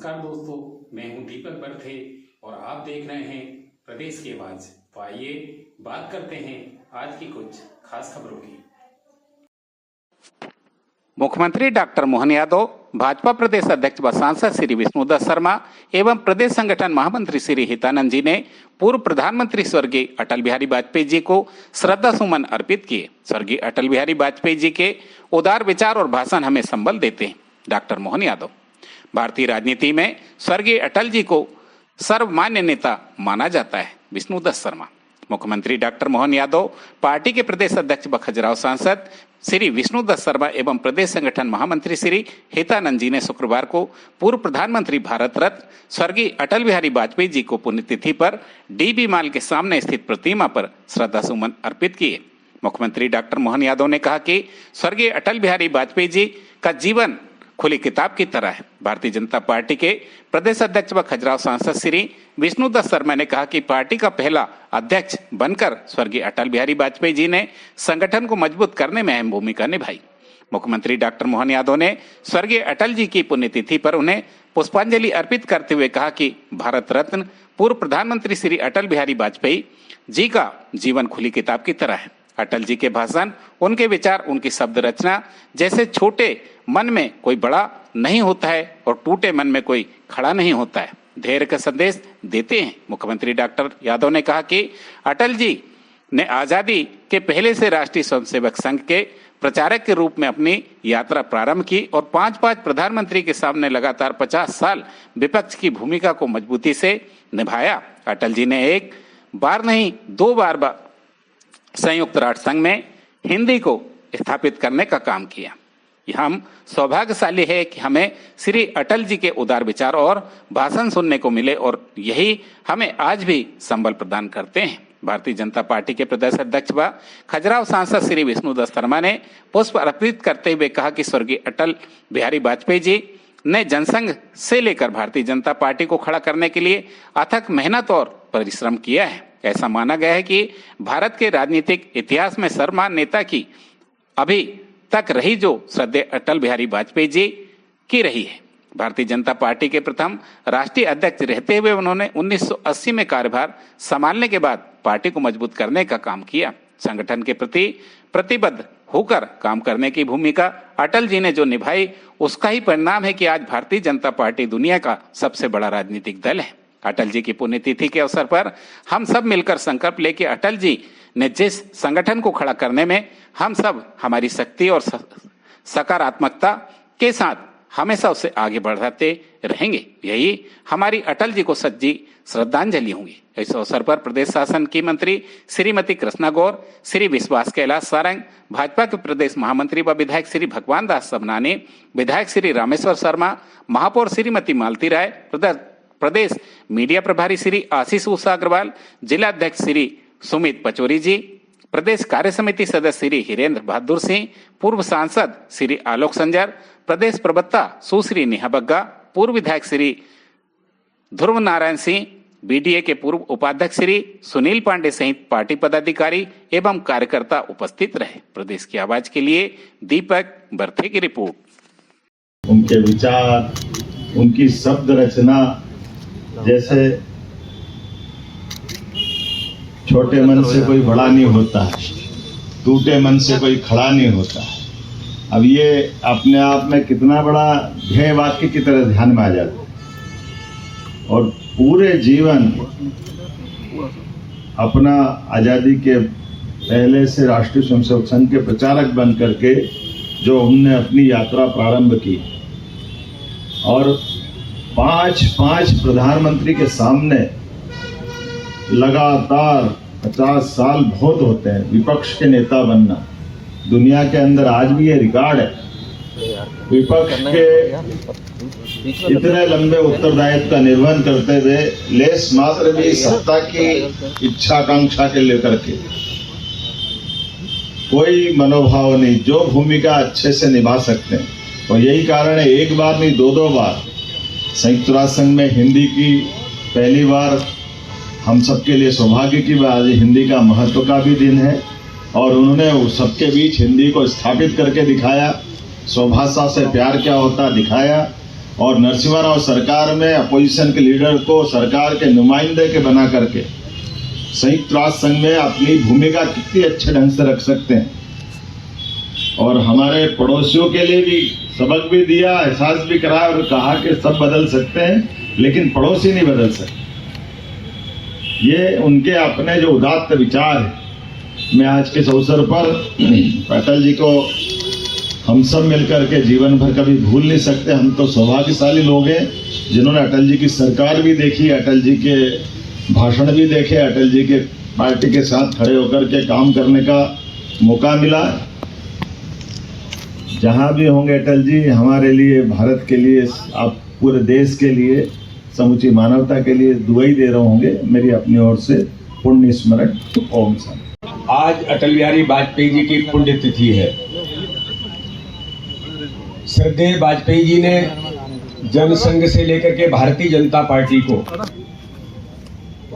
नमस्कार दोस्तों, मैं हूं दीपक बर्थे और आप देख रहे हैं प्रदेश की आवाज। तो आइए बात करते हैं आज की कुछ खास खबरों की। मुख्यमंत्री डॉक्टर मोहन यादव, भाजपा प्रदेश अध्यक्ष व सांसद श्री विष्णुदत्त शर्मा एवं प्रदेश संगठन महामंत्री श्री हितानंद जी ने पूर्व प्रधानमंत्री स्वर्गीय अटल बिहारी वाजपेयी जी को श्रद्धा सुमन अर्पित किए। स्वर्गीय अटल बिहारी वाजपेयी जी के उदार विचार और भाषण हमें संबल देते हैं। डॉक्टर मोहन यादव, भारतीय राजनीति में स्वर्गीय अटल जी को सर्वमान्य नेता माना जाता है। विष्णुदत्त शर्मा, मुख्यमंत्री डॉक्टर मोहन यादव, पार्टी के प्रदेश अध्यक्ष व खजुराहो सांसद श्री विष्णुदत्त शर्मा एवं प्रदेश संगठन महामंत्री श्री हितानंद जी ने शुक्रवार को पूर्व प्रधानमंत्री भारत रत्न स्वर्गीय अटल बिहारी वाजपेयी जी को पुण्यतिथि पर डीबी मॉल के सामने स्थित प्रतिमा पर श्रद्धा सुमन अर्पित किए। मुख्यमंत्री डॉक्टर मोहन यादव ने कहा कि स्वर्गीय अटल बिहारी वाजपेयी जी का जीवन खुली किताब की तरह है। भारतीय जनता पार्टी के प्रदेश अध्यक्ष व खजुराहो सांसद श्री विष्णुदत्त शर्मा ने कहा कि पार्टी का पहला अध्यक्ष बनकर स्वर्गीय अटल बिहारी वाजपेयी जी ने संगठन को मजबूत करने में अहम भूमिका निभाई। मुख्यमंत्री डॉक्टर मोहन यादव ने स्वर्गीय अटल जी की पुण्यतिथि पर उन्हें पुष्पांजलि अर्पित करते हुए कहा कि भारत रत्न पूर्व प्रधानमंत्री श्री अटल बिहारी वाजपेयी जी का जीवन खुली किताब की तरह है। अटल जी के भाषण, उनके विचार, उनकी शब्द रचना जैसे छोटे मन में कोई बड़ा नहीं होता है और टूटे मन में कोई खड़ा नहीं होता है, धैर्य का संदेश देते हैं। मुख्यमंत्री डॉक्टर यादव ने कहा कि अटल जी ने आजादी के पहले से राष्ट्रीय स्वयंसेवक संघ के प्रचारक के रूप में अपनी यात्रा प्रारंभ की और 5 प्रधानमंत्री के सामने लगातार 50 साल विपक्ष की भूमिका को मजबूती से निभाया। अटल जी ने एक बार नहीं 2 बार संयुक्त राष्ट्र संघ में हिंदी को स्थापित करने का काम किया। हम सौभाग्यशाली है कि हमें श्री अटल जी के उदार विचार और भाषण सुनने को मिले और यही हमें आज भी संबल प्रदान करते हैं। भारतीय जनता पार्टी के प्रदेश अध्यक्ष व खजुराहो सांसद श्री विष्णुदत्त शर्मा ने पुष्प अर्पित करते हुए कहा कि स्वर्गीय अटल बिहारी वाजपेयी जी ने जनसंघ से लेकर भारतीय जनता पार्टी को खड़ा करने के लिए अथक मेहनत और परिश्रम किया है। ऐसा माना गया है कि भारत के राजनीतिक इतिहास में सर्वमान्य नेता की अभी तक रही जो श्रद्धेय अटल बिहारी वाजपेयी जी की रही है। भारतीय जनता पार्टी के प्रथम राष्ट्रीय अध्यक्ष रहते हुए उन्होंने 1980 में कार्यभार संभालने के बाद पार्टी को मजबूत करने का काम किया। संगठन के प्रति प्रतिबद्ध होकर काम करने की भूमिका अटल जी ने जो निभाई, उसका ही परिणाम है कि आज भारतीय जनता पार्टी दुनिया का सबसे बड़ा राजनीतिक दल है। अटल जी की पुण्यतिथि के अवसर पर हम सब मिलकर संकल्प ले कि अटल जी ने जिस संगठन को खड़ा करने में हम सब हमारी शक्ति और सकारात्मकता के साथ हमेशा उससे आगे बढ़ाते रहेंगे। यही हमारी अटल जी को सच्ची श्रद्धांजलि होगी। इस अवसर पर प्रदेश शासन की मंत्री श्रीमती कृष्णा गौर, श्री विश्वास कैलाश सारंग, भाजपा के प्रदेश महामंत्री व विधायक श्री भगवान दास सबनानी, विधायक श्री रामेश्वर शर्मा, महापौर श्रीमती मालती राय, प्रदेश मीडिया प्रभारी श्री आशीष उषा अग्रवाल, जिला अध्यक्ष श्री सुमित पचौरी जी, प्रदेश कार्य समिति सदस्य श्री हिरेंद्र बहादुर सिंह, पूर्व सांसद श्री आलोक संजर, प्रदेश प्रवक्ता सुश्री नेहा बग्गा, पूर्व विधायक श्री ध्रुव नारायण सिंह, बीडीए के पूर्व उपाध्यक्ष श्री सुनील पांडे सहित पार्टी पदाधिकारी एवं कार्यकर्ता उपस्थित रहे। प्रदेश की आवाज के लिए दीपक बर्थे की रिपोर्ट। उनके विचार, उनकी शब्द रचना जैसे छोटे मन से कोई बड़ा नहीं होता है, टूटे मन से कोई खड़ा नहीं होता है। अब ये अपने आप में कितना बड़ा ध्येय वाक्य की तरह ध्यान में आ जाता है। और पूरे जीवन अपना आज़ादी के पहले से राष्ट्रीय स्वयंसेवक संघ के प्रचारक बन करके जो हमने अपनी यात्रा प्रारंभ की और 5 प्रधानमंत्री के सामने लगातार 50 साल बहुत होते हैं विपक्ष के नेता बनना। दुनिया के अंदर आज भी ये रिकॉर्ड है। विपक्ष के इतने लंबे उत्तरदायित्व का निर्वहन करते हुए लेस मात्र भी सत्ता की इच्छा आकांक्षा के लेकर के कोई मनोभाव नहीं, जो भूमिका अच्छे से निभा सकते हैं। और यही कारण है एक बार नहीं 2 बार संयुक्त राष्ट्र संघ में हिंदी की पहली बार हम सबके लिए सौभाग्य की बात, हिंदी का महत्व का भी दिन है और उन्होंने सबके बीच हिंदी को स्थापित करके दिखाया। स्वभाषा से प्यार क्या होता दिखाया और नरसिम्हा राव सरकार में अपोजिशन के लीडर को सरकार के नुमाइंदे के बना करके संयुक्त राष्ट्र संघ में अपनी भूमिका कितनी अच्छे ढंग से रख सकते हैं और हमारे पड़ोसियों के लिए भी सबक भी दिया, एहसास भी कराया और कहा कि सब बदल सकते हैं लेकिन पड़ोसी नहीं बदल सकते। ये उनके अपने जो उदात्त विचार है। मैं आज के इस अवसर पर अटल जी को हम सब मिलकर के जीवन भर कभी भूल नहीं सकते। हम तो सौभाग्यशाली लोग हैं जिन्होंने अटल जी की सरकार भी देखी, अटल जी के भाषण भी देखे, अटल जी के पार्टी के साथ खड़े होकर के काम करने का मौका मिला। जहाँ भी होंगे अटल जी हमारे लिए, भारत के लिए, आप पूरे देश के लिए, समूची मानवता के लिए दुआई दे रहे होंगे। मेरी अपनी ओर से पुण्य स्मरण। ओम शांति। आज अटल बिहारी वाजपेयी जी की पुण्यतिथि है। श्रद्धेय वाजपेयी जी ने जनसंघ से लेकर के भारतीय जनता पार्टी को,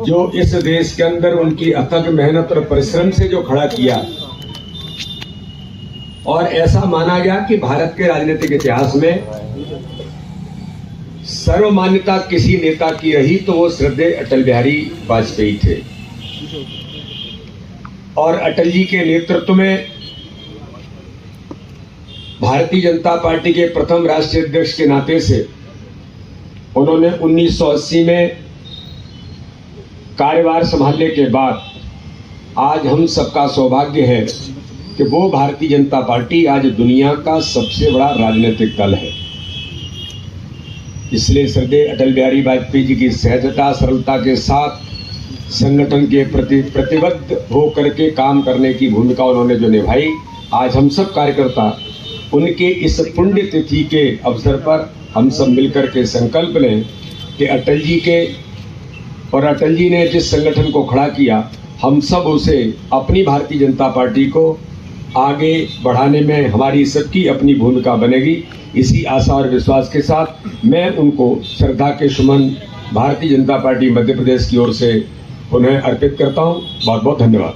जो इस देश के अंदर उनकी अथक मेहनत और परिश्रम से जो खड़ा किया, और ऐसा माना गया कि भारत के राजनीतिक इतिहास में सर्वमान्यता किसी नेता की रही तो वो श्रद्धेय अटल बिहारी वाजपेयी थे। और अटल जी के नेतृत्व में भारतीय जनता पार्टी के प्रथम राष्ट्रीय अध्यक्ष के नाते से उन्होंने 1980 में कार्यभार संभालने के बाद आज हम सबका सौभाग्य है कि वो भारतीय जनता पार्टी आज दुनिया का सबसे बड़ा राजनीतिक दल है। इसलिए श्रद्धेय अटल बिहारी वाजपेयी जी की सहजता, सरलता के साथ संगठन के प्रति प्रतिबद्ध होकर के काम करने की भूमिका उन्होंने जो निभाई, आज हम सब कार्यकर्ता उनके इस पुण्यतिथि के अवसर पर हम सब मिलकर के संकल्प लें कि अटल जी के और अटल जी ने जिस संगठन को खड़ा किया, हम सब उसे, अपनी भारतीय जनता पार्टी को आगे बढ़ाने में हमारी सबकी अपनी भूमिका बनेगी। इसी आशा और विश्वास के साथ मैं उनको श्रद्धा के सुमन भारतीय जनता पार्टी मध्य प्रदेश की ओर से उन्हें अर्पित करता हूं। बहुत बहुत धन्यवाद।